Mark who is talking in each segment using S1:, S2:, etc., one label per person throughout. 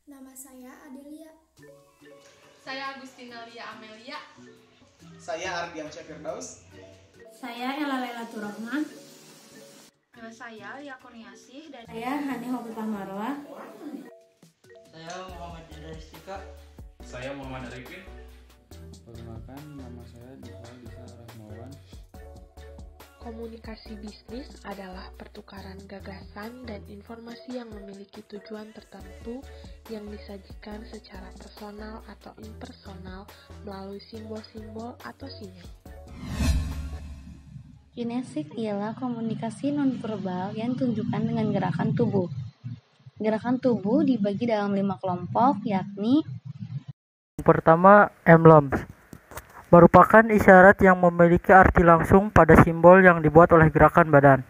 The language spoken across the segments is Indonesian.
S1: Nama saya Adelia.
S2: Saya Agustina Lia Amelia.
S3: Saya Ardiansyah Firdaus.
S4: Saya Ella Lailatul Rahmah.
S2: Saya Lia Kurniasih dan
S4: Saya Hani Hobilah Marwah.
S5: Saya Muhammad Indra.
S6: Saya Muhammad Arifin.
S7: Perkenalkan, nama saya Disa Rahmawan.
S8: Komunikasi bisnis adalah pertukaran gagasan dan informasi yang memiliki tujuan tertentu yang disajikan secara personal atau impersonal melalui simbol-simbol atau sinyal.
S9: Kinesik ialah komunikasi nonverbal yang ditunjukkan dengan gerakan tubuh. Gerakan tubuh dibagi dalam 5 kelompok, yakni
S10: pertama, emblems merupakan isyarat yang memiliki arti langsung pada simbol yang dibuat oleh gerakan badan.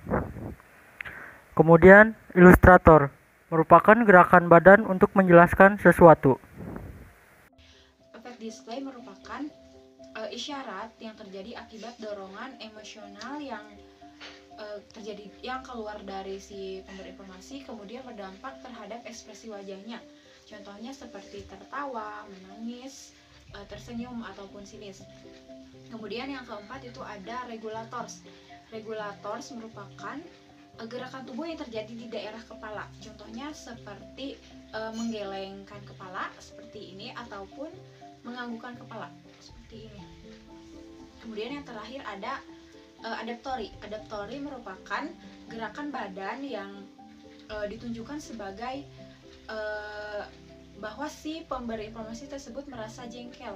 S10: Kemudian, ilustrator merupakan gerakan badan untuk menjelaskan sesuatu.
S2: efek display merupakan isyarat yang terjadi akibat dorongan emosional yang terjadi yang keluar dari si pemberi informasi, kemudian berdampak terhadap ekspresi wajahnya. Contohnya seperti tertawa, menangis, tersenyum ataupun sinis. Kemudian yang keempat itu ada regulators. Regulators merupakan gerakan tubuh yang terjadi di daerah kepala. Contohnya seperti menggelengkan kepala seperti ini ataupun menganggukkan kepala seperti ini. Kemudian yang terakhir ada adaptori. Adaptori merupakan gerakan badan yang ditunjukkan sebagai bahwa si pemberi informasi tersebut merasa jengkel.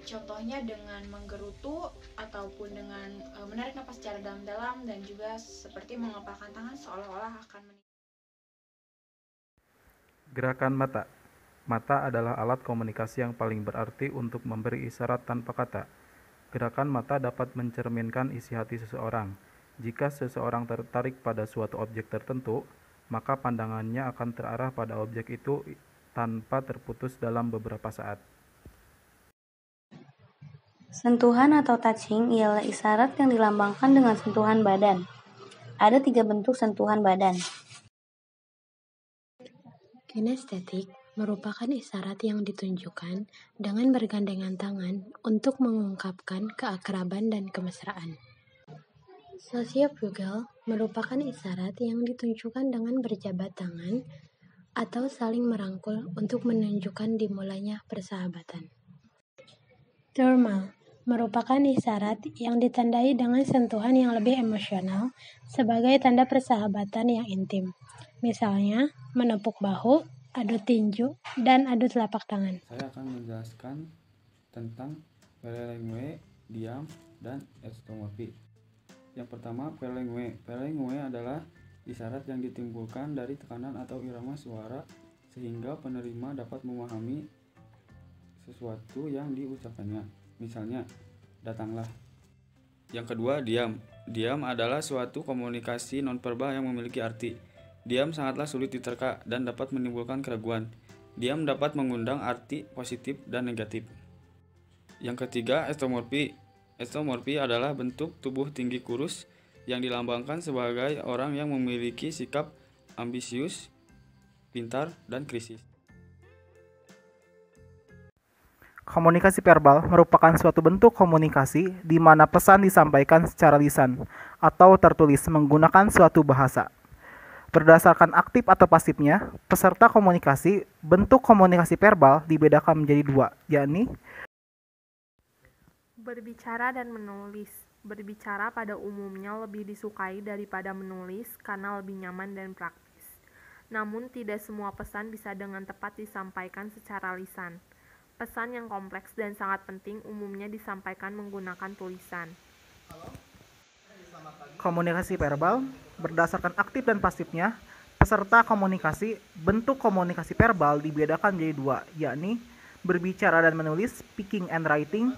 S2: Contohnya dengan menggerutu ataupun dengan menarik napas secara dalam-dalam dan juga seperti mengepalkan tangan seolah-olah akan
S7: Gerakan mata. Mata adalah alat komunikasi yang paling berarti untuk memberi isyarat tanpa kata. Gerakan mata dapat mencerminkan isi hati seseorang. Jika seseorang tertarik pada suatu objek tertentu, maka pandangannya akan terarah pada objek itu tanpa terputus dalam beberapa saat.
S9: sentuhan atau touching ialah isyarat yang dilambangkan dengan sentuhan badan. Ada 3 bentuk sentuhan badan.
S4: Kinestetik merupakan isyarat yang ditunjukkan dengan bergandengan tangan untuk mengungkapkan keakraban dan kemesraan. Sociofugal merupakan isyarat yang ditunjukkan dengan berjabat tangan atau saling merangkul untuk menunjukkan dimulainya persahabatan. Thermal merupakan isyarat yang ditandai dengan sentuhan yang lebih emosional sebagai tanda persahabatan yang intim. Misalnya, menepuk bahu, adu tinju, dan adu telapak tangan.
S7: Saya akan menjelaskan tentang pelengwe, diam, dan estomorfi. Yang pertama, pelengwe. Pelengwe adalah isyarat yang ditimbulkan dari tekanan atau irama suara sehingga penerima dapat memahami sesuatu yang diucapkannya. Misalnya, datanglah. Yang kedua, diam. Diam adalah suatu komunikasi nonverbal yang memiliki arti. Diam sangatlah sulit diterka dan dapat menimbulkan keraguan. Diam dapat mengundang arti positif dan negatif. Yang ketiga, estomorfi. Estomorfi adalah bentuk tubuh tinggi kurus yang dilambangkan sebagai orang yang memiliki sikap ambisius, pintar, dan krisis.
S10: Komunikasi verbal merupakan suatu bentuk komunikasi di mana pesan disampaikan secara lisan atau tertulis menggunakan suatu bahasa. Berdasarkan aktif atau pasifnya, peserta komunikasi, bentuk komunikasi verbal dibedakan menjadi 2, yakni
S8: Berbicara dan menulis. Berbicara pada umumnya lebih disukai daripada menulis karena lebih nyaman dan praktis. Namun tidak semua pesan bisa dengan tepat disampaikan secara lisan. Pesan yang kompleks dan sangat penting umumnya disampaikan menggunakan tulisan.
S10: komunikasi verbal. Berdasarkan aktif dan pasifnya, peserta komunikasi, bentuk komunikasi verbal dibedakan menjadi 2, yakni berbicara dan menulis, speaking and writing,